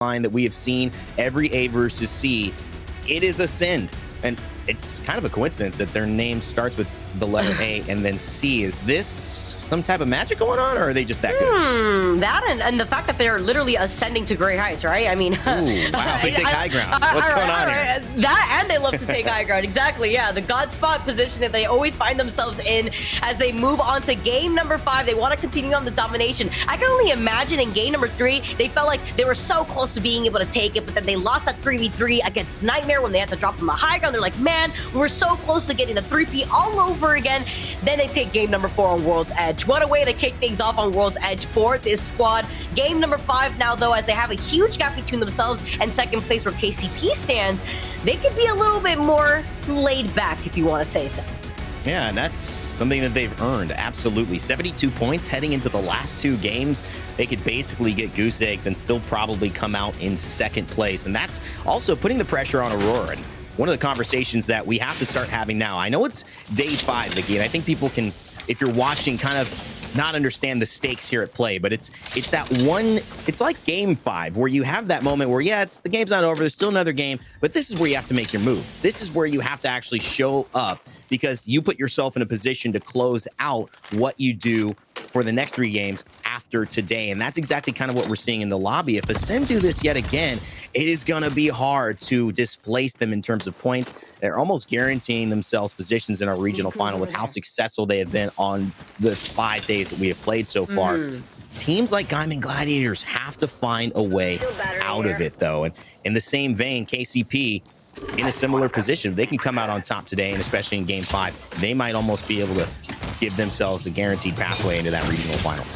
line that we have seen every A versus C, it is Ascend. And it's kind of a coincidence that their name starts with the letter A and then C. Is this some type of magic going on, or are they just that good? That and the fact that they're literally ascending to great heights, right? I mean, ooh, wow, they take high ground. What's going on here? That, and they love to take high ground. Exactly, yeah. The God spot position that they always find themselves in as they move on to game number 5. They want to continue on this domination. I can only imagine in game number 3, they felt like they were so close to being able to take it, but then they lost that 3v3 against Nightmare when they had to drop from the high ground. They're like, man, we were so close to getting the 3P all over again. Then they take game number 4 on World's Edge. What a way to kick things off on World's Edge for this squad. Game number 5 now, though, as they have a huge gap between themselves and second place where KCP stands, they could be a little bit more laid back, if you want to say so. Yeah, and that's something that they've earned, absolutely. 72 points heading into the last 2 games. They could basically get goose eggs and still probably come out in second place. And that's also putting the pressure on Aurora. And one of the conversations that we have to start having now, I know it's day 5, Vicky, and I think people can, if you're watching, kind of not understand the stakes here at play, but it's that one, it's like game 5 where you have that moment where, yeah, the game's not over, there's still another game, but this is where you have to make your move. This is where you have to actually show up because you put yourself in a position to close out what you do for the next 3 games after today. And that's exactly kind of what we're seeing in the lobby. If Ascend do this yet again, it is going to be hard to displace them in terms of points. They're almost guaranteeing themselves positions in our regional final with how successful they have been on the 5 days that we have played so far. Teams like Diamond Gladiators have to find a way out of it, though. And in the same vein, KCP in a similar position. If they can come out on top today, and especially in game 5, they might almost be able to give themselves a guaranteed pathway into that regional final.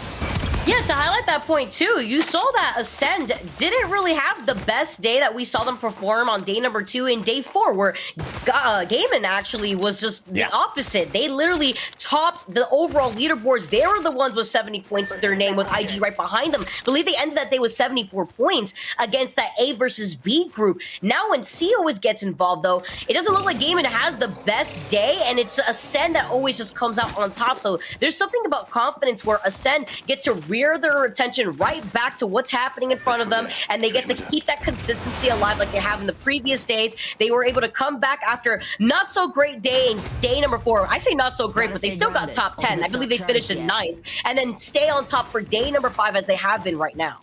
Yeah, to highlight that point too, you saw that Ascend didn't really have the best day that we saw them perform on day number 2 and day 4, where Gaiman actually was just the opposite. They literally topped the overall leaderboards. They were the ones with 70 points to their name with IG right behind them. I believe they ended that day with 74 points against that A versus B group. Now when C always gets involved though, it doesn't look like Gaiman has the best day, and it's Ascend that always just comes out on top. So there's something about confidence where Ascend gets to rear their attention right back to what's happening in front of them, and they get to keep that consistency alive like they have in the previous days. They were able to come back after not so great day in day number 4. I say not so great, but they still got top 10. I believe they finished in 9th, and then stay on top for day number 5 as they have been right now.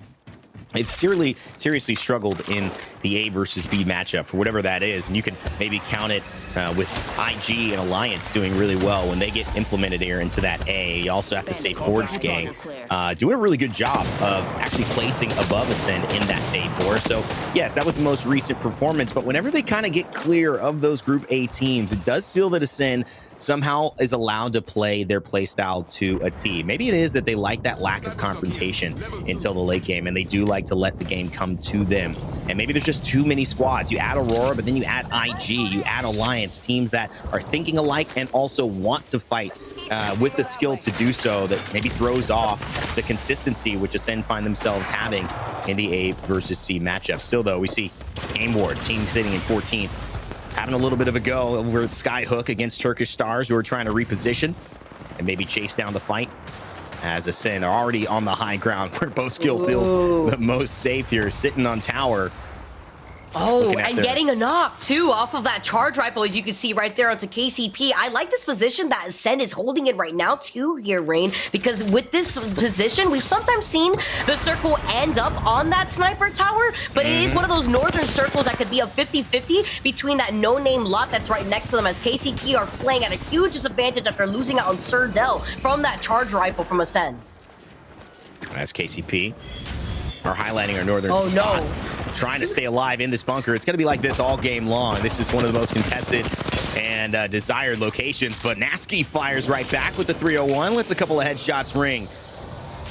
They've seriously struggled in the A versus B matchup for whatever that is, and you can maybe count it with IG and Alliance doing really well when they get implemented here into that A. You also have to say Forge Gang doing a really good job of actually placing above Ascend in that day 4. So yes, that was the most recent performance, but whenever they kind of get clear of those Group A teams, it does feel that Ascend somehow is allowed to play their play style to a T. Maybe it is that they like that lack of confrontation until the late game, and they do like to let the game come to them. And maybe there's just too many squads. You add Aurora, but then you add IG, you add Alliance, teams that are thinking alike and also want to fight with the skill to do so, that maybe throws off the consistency which Ascend find themselves having in the A versus C matchup. Still though, we see Game Ward, team sitting in 14th, having a little bit of a go over at Skyhook against Turkish Stars, who are trying to reposition and maybe chase down the fight, as Ascend are already on the high ground where both skill feels the most safe here, sitting on tower. Oh, and getting a knock, too, off of that charge rifle, as you can see right there onto KCP. I like this position that Ascend is holding it right now, too, here, Rain, because with this position, we've sometimes seen the circle end up on that sniper tower, but it is one of those northern circles that could be a 50-50 between that no-name lot that's right next to them, as KCP are playing at a huge disadvantage after losing out on Sir Del from that charge rifle from Ascend. As KCP are highlighting our northern spot, trying to stay alive in this bunker. It's going to be like this all game long. This is one of the most contested and desired locations, but Nasky fires right back with the 301, lets a couple of headshots ring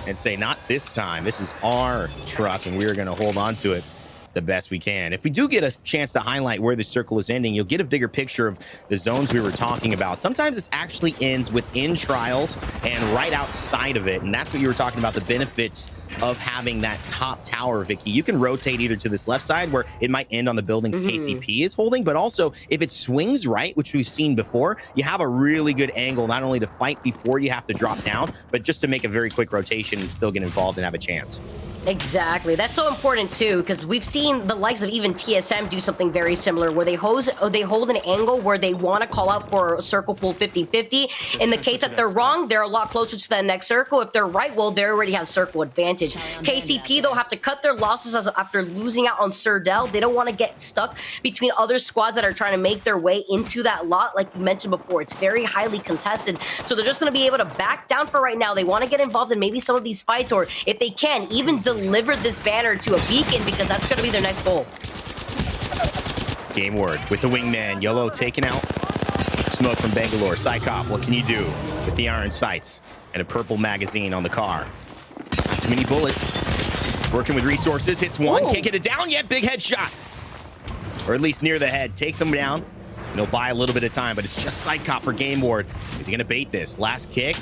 and say, not this time. This is our truck, and we're going to hold on to it the best we can. If we do get a chance to highlight where the circle is ending, you'll get a bigger picture of the zones we were talking about. Sometimes this actually ends within trials and right outside of it, and that's what you were talking about, the benefits of having that top tower, Vicky. You can rotate either to this left side where it might end on the buildings KCP is holding, but also if it swings right, which we've seen before, you have a really good angle, not only to fight before you have to drop down, but just to make a very quick rotation and still get involved and have a chance. Exactly. That's so important too, because we've seen the likes of even TSM do something very similar where they hold an angle where they want to call out for a circle pull 50-50. In the case that they're wrong, they're a lot closer to that next circle. If they're right, well, they already have circle advantage. KCP, they'll have to cut their losses after losing out on Surdell. They don't want to get stuck between other squads that are trying to make their way into that lot. Like you mentioned before, it's very highly contested. So they're just going to be able to back down for right now. They want to get involved in maybe some of these fights, or if they can, even deliver this banner to a beacon, because that's going to be their next goal. Game word with the wingman. YOLO taken out. Smoke from Bangalore. Psychop, what can you do with the iron sights and a purple magazine on the car? Not too many bullets. Working with resources. Hits one. Can't get it down yet. Big headshot. Or at least near the head. Takes him down. And he'll buy a little bit of time, but it's just Psychop for Game Ward. Is he going to bait this? Last kick.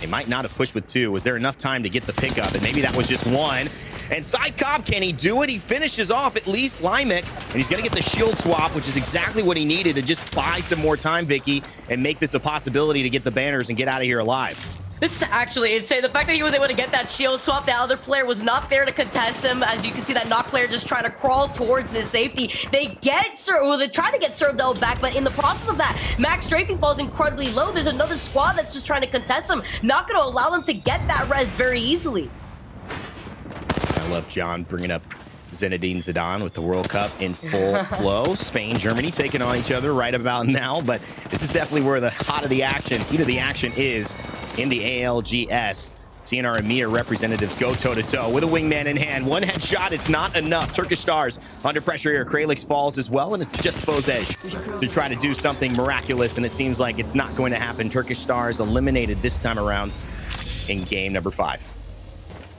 They might not have pushed with two. Was there enough time to get the pickup? And maybe that was just one. And Psychop, can he do it? He finishes off at least Limek, and he's going to get the shield swap, which is exactly what he needed to just buy some more time, Vicky, and make this a possibility to get the banners and get out of here alive. This is actually insane. The fact that he was able to get that shield swap, the other player was not there to contest him. As you can see, that knock player just trying to crawl towards his safety. They try to get Surdell back, but in the process of that, Max strafing falls incredibly low. There's another squad that's just trying to contest him. Not going to allow them to get that res very easily. I love John bringing up Zinedine Zidane with the World Cup in full flow. Spain, Germany taking on each other right about now, but this is definitely where the heat of the action is in the ALGS. Seeing our Emea representatives go toe-to-toe with a wingman in hand. One headshot, it's not enough. Turkish Stars under pressure here. Kralix falls as well, and it's just Spozej to try to do something miraculous, and it seems like it's not going to happen. Turkish Stars eliminated this time around in game number 5.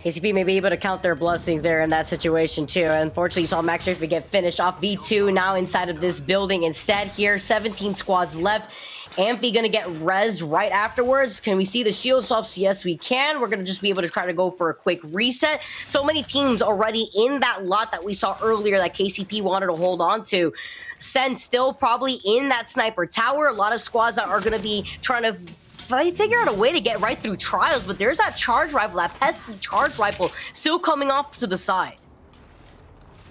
KCP may be able to count their blessings there in that situation too. Unfortunately, you saw Max Strafe get finished off. V2 now inside of this building instead here. 17 squads left. Amphi gonna get rezzed right afterwards. Can we see the shield swaps? Yes, we can. We're gonna just be able to try to go for a quick reset. So many teams already in that lot that we saw earlier that KCP wanted to hold on to. Sen still probably in that sniper tower. A lot of squads that are gonna be trying to figure out a way to get right through trials, but there's that charge rifle, that pesky charge rifle still coming off to the side.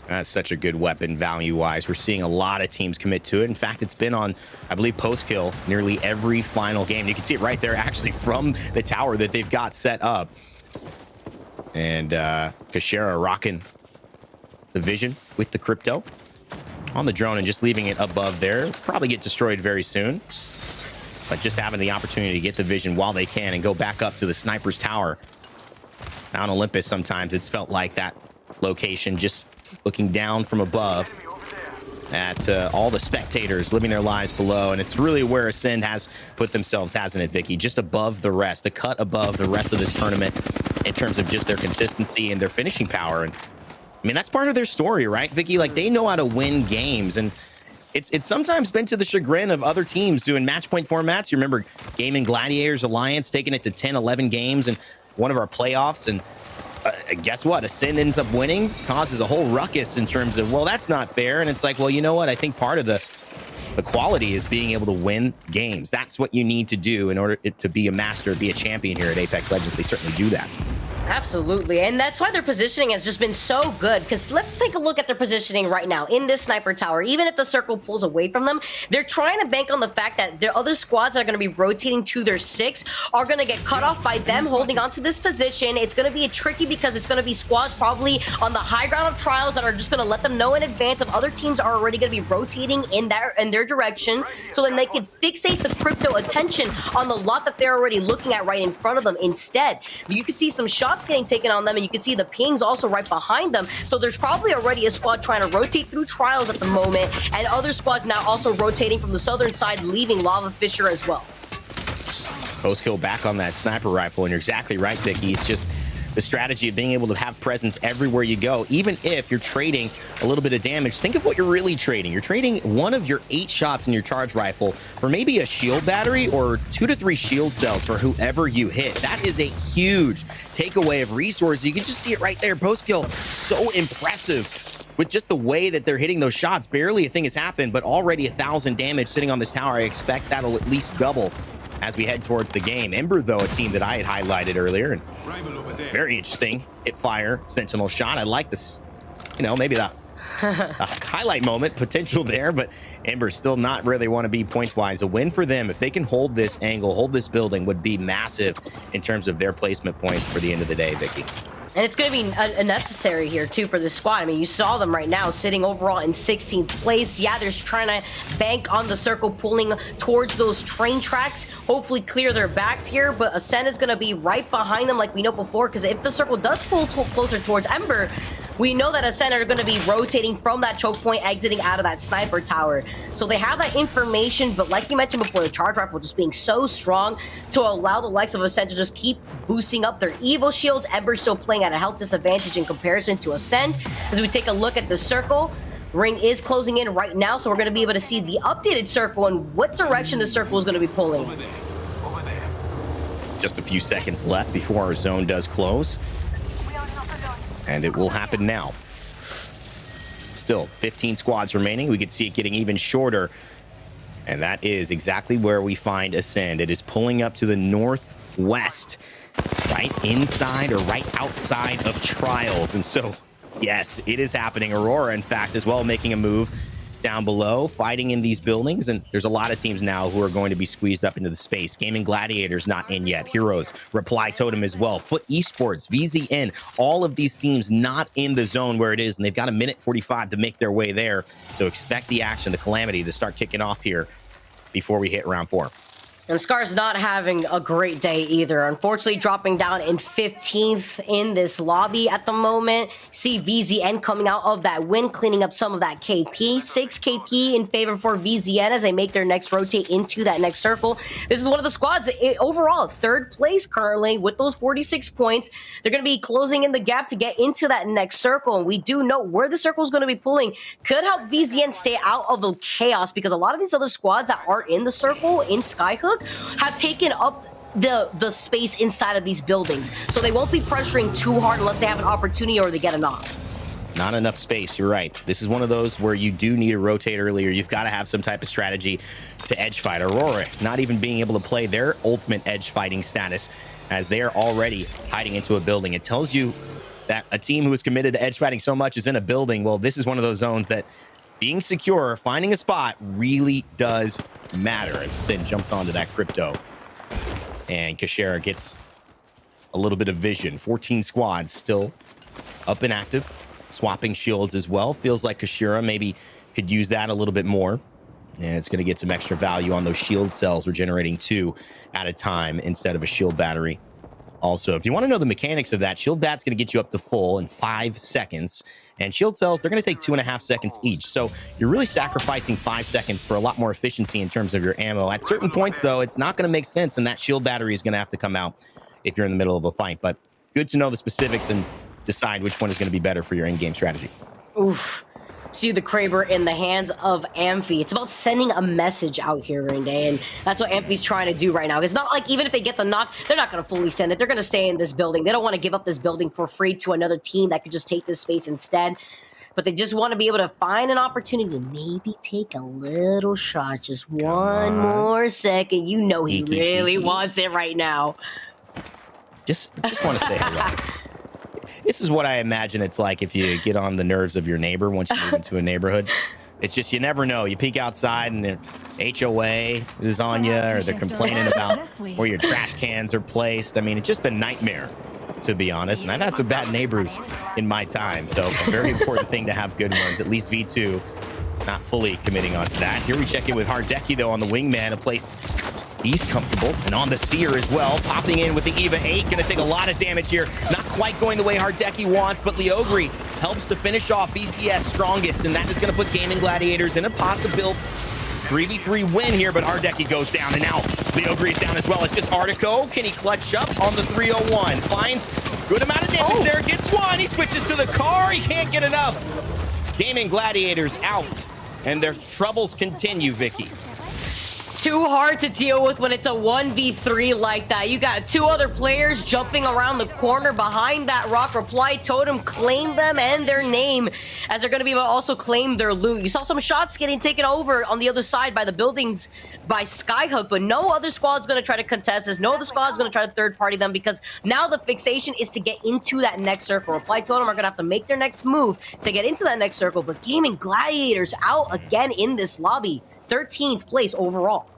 That's such a good weapon value-wise. We're seeing a lot of teams commit to it. In fact, it's been on, I believe, post-kill nearly every final game. You can see it right there, actually, from the tower that they've got set up. And Kashera rocking the vision with the crypto on the drone and just leaving it above there. Probably get destroyed very soon. But just having the opportunity to get the vision while they can and go back up to the sniper's tower. Now on Olympus, sometimes it's felt like that location, just looking down from above at all the spectators living their lives below. And it's really where Ascend has put themselves, hasn't it, Vicky? Just above the rest, a cut above the rest of this tournament in terms of just their consistency and their finishing power. And I mean, that's part of their story, right, Vicky? Like, they know how to win games. And it's sometimes been to the chagrin of other teams who in match point formats, you remember Gaming Gladiators Alliance taking it to 10, 11 games in one of our playoffs. And guess what? Ascend ends up winning, causes a whole ruckus in terms of, well, that's not fair. And it's like, well, you know what? I think part of the quality is being able to win games. That's what you need to do in order to be a master, be a champion here at Apex Legends. They certainly do that. Absolutely, and that's why their positioning has just been so good, because let's take a look at their positioning right now in this sniper tower. Even if the circle pulls away from them, they're trying to bank on the fact that their other squads that are going to be rotating to their 6 are going to get cut off by them holding on to this position. It's going to be tricky because it's going to be squads probably on the high ground of trials that are just going to let them know in advance of other teams are already going to be rotating in their direction, so then they can fixate the crypto attention on the lot that they're already looking at right in front of them. Instead, you can see some shots getting taken on them, and you can see the pings also right behind them. So there's probably already a squad trying to rotate through trials at the moment, and other squads now also rotating from the southern side, leaving Lava Fisher as well. Post kill back on that sniper rifle, and you're exactly right, Vicky. It's just the strategy of being able to have presence everywhere you go, even if you're trading a little bit of damage. Think of what you're really trading. You're trading one of your 8 shots in your charge rifle for maybe a shield battery or 2 to 3 shield cells for whoever you hit. That is a huge takeaway of resources. You can just see it right there. Post kill, so impressive with just the way that they're hitting those shots. Barely a thing has happened, but already 1,000 damage sitting on this tower. I expect that'll at least double as we head towards the game. Ember, though, a team that I had highlighted earlier, and very interesting hip fire sentinel shot. I like this, you know, maybe the highlight moment potential there, but Ember still not where they want to be points wise. A win for them, if they can hold this angle, hold this building, would be massive in terms of their placement points for the end of the day, Vicky. And it's going to be unnecessary here, too, for this squad. I mean, you saw them right now sitting overall in 16th place. Yeah, they're trying to bank on the circle, pulling towards those train tracks, hopefully clear their backs here. But Ascent is going to be right behind them like we know before, because if the circle does pull closer towards Ember, we know that Ascent are going to be rotating from that choke point, exiting out of that sniper tower. So they have that information, but like you mentioned before, the charge rifle just being so strong to allow the likes of Ascent to just keep boosting up their Evo shields. Ember still playing at a health disadvantage in comparison to Ascent. As we take a look at the circle, ring is closing in right now, so we're going to be able to see the updated circle and what direction the circle is going to be pulling. Just a few seconds left before our zone does close. And it will happen now. Still 15 squads remaining. We could see it getting even shorter. And that is exactly where we find Ascend. It is pulling up to the northwest, right inside or right outside of Trials. And so, yes, it is happening. Aurora, in fact, as well, making a move down below, fighting in these buildings. And there's a lot of teams now who are going to be squeezed up into the space. Gaming Gladiators not in yet. Heroes, Reply Totem as well. Foot Esports, VZN, all of these teams not in the zone where it is. And they've got a minute 45 to make their way there. So expect the action, the calamity to start kicking off here before we hit round 4. And Scar's not having a great day either. Unfortunately, dropping down in 15th in this lobby at the moment. See VZN coming out of that win, cleaning up some of that KP. 6 KP in favor for VZN as they make their next rotate into that next circle. This is one of the squads overall, 3rd place currently with those 46 points. They're going to be closing in the gap to get into that next circle. And we do know where the circle is going to be pulling could help VZN stay out of the chaos, because a lot of these other squads that are in the circle in Skyhook have taken up the space inside of these buildings. So they won't be pressuring too hard unless they have an opportunity or they get a knock. Not enough space, you're right. This is one of those where you do need to rotate earlier. You've got to have some type of strategy to edge fight. Aurora not even being able to play their ultimate edge fighting status as they are already hiding into a building. It tells you that a team who is committed to edge fighting so much is in a building. Well, this is one of those zones that being secure, finding a spot really does matter. As Sin jumps onto that crypto. And Kashera gets a little bit of vision. 14 squads still up and active. Swapping shields as well. Feels like Kashera maybe could use that a little bit more. And it's going to get some extra value on those shield cells. We're generating 2 at a time instead of a shield battery. Also, if you want to know the mechanics of that, shield bat's going to get you up to full in 5 seconds. And shield cells, they're going to take 2.5 seconds each. So you're really sacrificing 5 seconds for a lot more efficiency in terms of your ammo. At certain points, though, it's not going to make sense, and that shield battery is going to have to come out if you're in the middle of a fight. But good to know the specifics and decide which one is going to be better for your in-game strategy. Oof. See the Kraber in the hands of Amphi. It's about sending a message out here, Rinde, and that's what Amphi's trying to do right now. It's not like even if they get the knock, they're not going to fully send it. They're going to stay in this building. They don't want to give up this building for free to another team that could just take this space instead. But they just want to be able to find an opportunity to maybe take a little shot. Just one more second. You know he really wants it right now. Just want to say hello. This is what I imagine it's like if you get on the nerves of your neighbor once you move into a neighborhood. It's just, you never know. You peek outside and the HOA is on you, or they're complaining about where your trash cans are placed. I mean, it's just a nightmare, to be honest. And I've had some bad neighbors in my time. So a very important thing to have good ones. At least V2 not fully committing onto that. Here we check in with Hardeki, though, on the wingman, a place he's comfortable, and on the Seer as well, popping in with the EVA 8, going to take a lot of damage here. Not quite going the way Hardeki wants, but Leogri helps to finish off BCS strongest, and that is going to put Gaming Gladiators in a possible 3v3 win here, but Hardeki goes down, and now Leogri is down as well. It's just Artico. Can he clutch up on the 301? Finds Good amount of damage there. Gets one. He switches to the car. He can't get enough. Gaming Gladiators out. And their troubles continue, Vicky. Too hard to deal with when it's a 1v3 like that. You got two other players jumping around the corner behind that rock. Reply totem, claim them and their name, as they're going to be able to also claim their loot. You saw some shots getting taken over on the other side by the buildings by Skyhook, but no other squad's going to try to contest this. No other squad's going to try to third party them, because now the fixation is to get into that next circle. Reply totem are going to have to make their next move to get into that next circle, but Gaming Gladiators out again in this lobby. 13th place overall.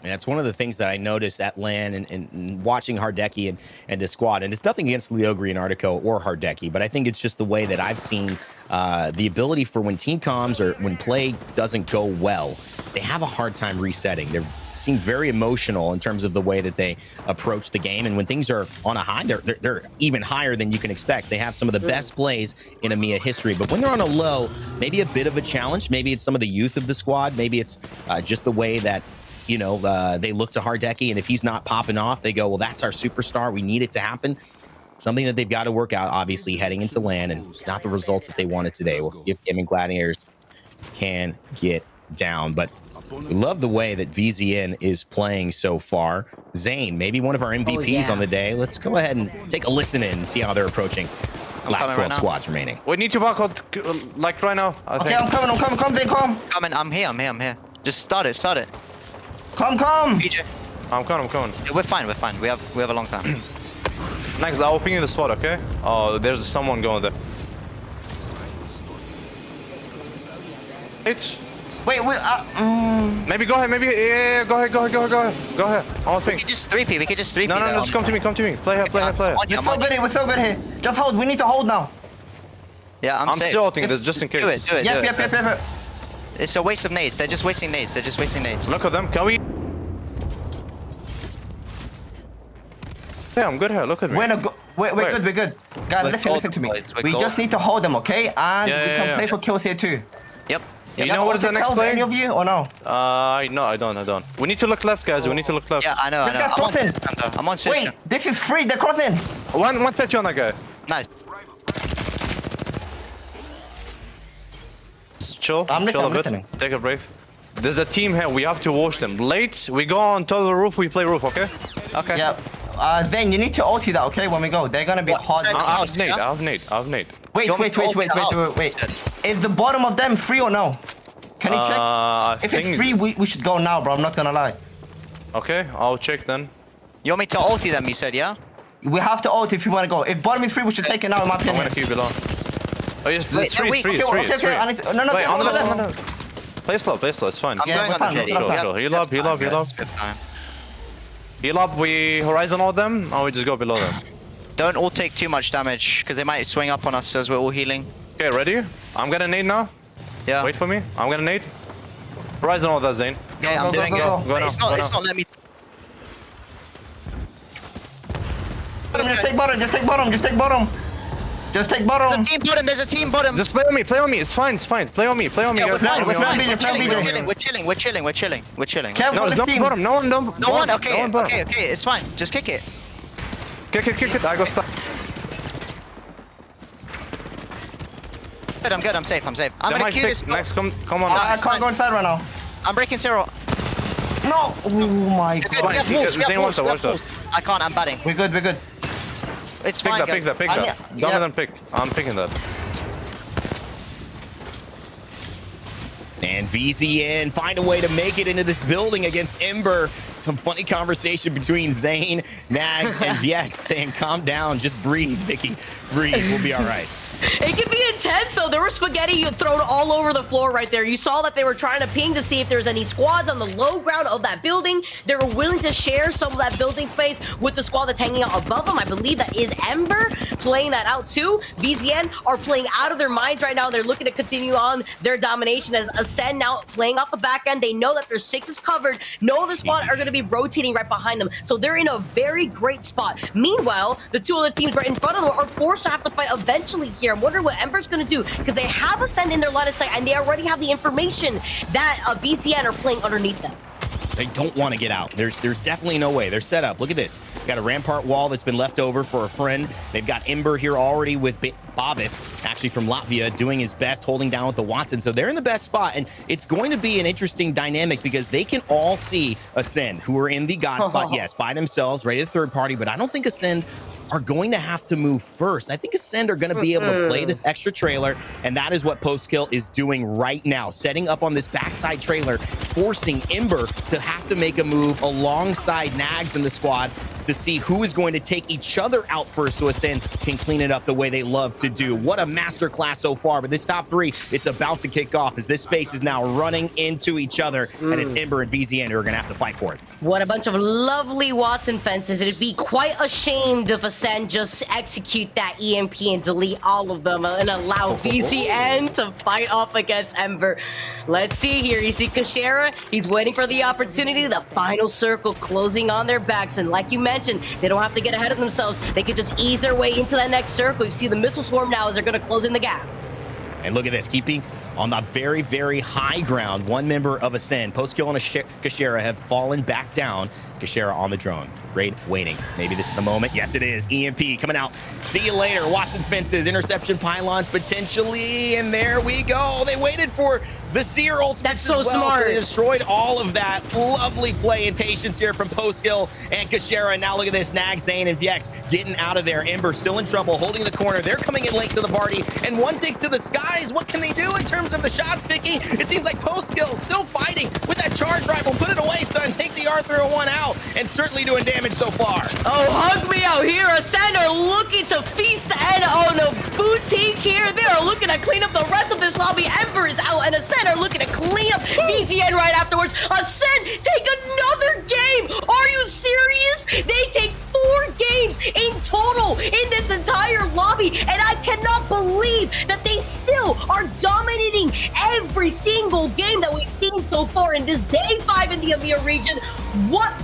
And that's one of the things that I noticed at LAN and watching Hardeki and the squad. And it's nothing against Leogri and Artico or Hardeki, but I think it's just the way that I've seen the ability for when team comms or when play doesn't go well, they have a hard time resetting. They seem very emotional in terms of the way that they approach the game. And when things are on a high, they're even higher than you can expect. They have some of the best plays in Emea history. But when they're on a low, maybe a bit of a challenge. Maybe it's some of the youth of the squad. Maybe it's just the way that, you know, they look to Hardeki, and if he's not popping off, they go, well, that's our superstar. We need it to happen. Something that they've got to work out, obviously, heading into LAN, and not the results that they wanted today. Well, if Gaming Gladiators can get down. But we love the way that VZN is playing so far. Zane, maybe one of our MVPs on the day. Let's go ahead and take a listen in and see how they're approaching last 12 squads remaining. We need to walk out, like, right now, I think. I'm coming, Zane, come. Coming, I'm here. Just start it. Come. PJ. I'm coming. Yeah, we're fine. We have a long time. Next, I'll ping you the spot, okay? Oh, there's someone going there. Wait, maybe go ahead, yeah, go ahead. I want ping. We could just 3P. No, just come to me. Play here. We're so good here. Just hold, we need to hold now. Yeah, I'm safe. still holding this just in case. Do it. Yep. It's a waste of nades. They're just wasting nades. Look at them. Can we? Yeah, I'm good here. Look at me. We're good. Guys, listen to me. We just need to hold them, okay? And we can play for kills here too. Yep. You know what is the next play? Any of you or no? No, I don't. We need to look left, guys. We need to look left. Yeah, I know. I'm on Wait, this is free. They're crossing. 130 on that guy. Nice. Chill I'm a bit. listening. Take a breath. There's a team here. We have to watch them. Late, we go on top of the roof. We play roof, okay? Okay. Yeah. Then you need to ulti that, okay? When we go, they're gonna be hard. I have nade. Wait. Is the bottom of them free or no? Can you check? If it's free, we should go now, bro. I'm not gonna lie. Okay, I'll check then. You want me to ulti them? You said, yeah. We have to ult if you wanna go. If bottom is free, we should take it now. In my opinion. I'm gonna keep below. Oh yes, Wait, three. Okay. No. Wait, on the left. Play slow. It's fine. I'm going on the jetty. Heal up. Good time. Heal up. We horizon all them, or we just go below them. Don't all take too much damage, because they might swing up on us as we're all healing. Okay, ready? I'm gonna nade now. Yeah. Wait for me. I'm gonna nade. Horizon all that, Zane. Okay, I'm doing it. Go now. It's not let me. Just take bottom. There's a team bottom. Just play on me. It's fine. Play on me. Yeah, we're guys. fine. We're chilling. Careful, No, there's no bottom. No one. Okay, it's fine. Just kick it. Kick it. I go stop. I'm good. I'm safe. I'm gonna queue this. Next, come on. I can't go inside right now. I'm breaking zero. No! Oh my god. We have walls. I can't. I'm batting. We're good. It's fine, Pick that. Dumb than pick. I'm picking that. And VZN find a way to make it into this building against Ember. Some funny conversation between Zane, Nags, and Viex saying, calm down, just breathe, Vicky. Breathe, we'll be all right. It can be intense, though. There was spaghetti thrown all over the floor right there. You saw that they were trying to ping to see if there's any squads on the low ground of that building. They were willing to share some of that building space with the squad that's hanging out above them. I believe that is Ember playing that out too. VZN are playing out of their minds right now. They're looking to continue on their domination as Ascend now playing off the back end. They know that their 6 is covered. No other squad are going to be rotating right behind them. So they're in a very great spot. Meanwhile, the two other teams right in front of them are forced to have to fight eventually here. I'm wondering what Ember's going to do, because they have Ascend in their line of sight and they already have the information that VCN are playing underneath them. They don't want to get out. There's definitely no way. They're set up. Look at this. Got a rampart wall that's been left over for a friend. They've got Ember here already with Bavis, actually from Latvia, doing his best, holding down with the Watson. So they're in the best spot, and it's going to be an interesting dynamic because they can all see Ascend, who are in the God spot, yes, by themselves, ready to third party, but I don't think Ascend are going to have to move first. I think Ascend are going to be able to play this extra trailer, and that is what Postkill is doing right now, setting up on this backside trailer, forcing Ember to have to make a move alongside Nags in the squad to see who is going to take each other out first so Ascend can clean it up the way they love to do. What a masterclass so far, but this top three, it's about to kick off as this space is now running into each other, and it's Ember and VZN who are going to have to fight for it. What a bunch of lovely Watson fences. It'd be quite ashamed if Ascend just execute that EMP and delete all of them and allow VZN to fight off against Ember. Let's see here. You see Kashera, he's waiting for the opportunity. The final circle closing on their backs, and like you mentioned, they don't have to get ahead of themselves. They can just ease their way into that next circle. You see the missile swarm now as they're going to close in the gap. And look at this, keeping on the very, very high ground. One member of Ascend, Postkill and Kashera, have fallen back down. Kashera on the drone. Raid waiting. Maybe this is the moment. Yes, it is. EMP coming out. See you later. Watson fences, interception pylons potentially, and there we go. They waited for the Seer ultimate. That's so as well, smart. So they destroyed all of that. Lovely play and patience here from Postkill and Kashera. And now look at this. Nag, Zane, and Viex getting out of there. Ember still in trouble, holding the corner. They're coming in late to the party, and one takes to the skies. What can they do in terms of the shots, Vicky? It seems like Postkill still fighting with that charge rifle. Put it away, son. Take the R301 out, and certainly doing damage so far. Oh, hug me out here. Ascend are looking to feast and on a boutique here. They are looking to clean up the rest of this lobby. Ember is out, and Ascend are looking to clean up VZN right afterwards. Ascend take another game. Are you serious? They take 4 games in total in this entire lobby, and I cannot believe that they still are dominating every single game that we've seen so far in this day 5 in the Emea region. What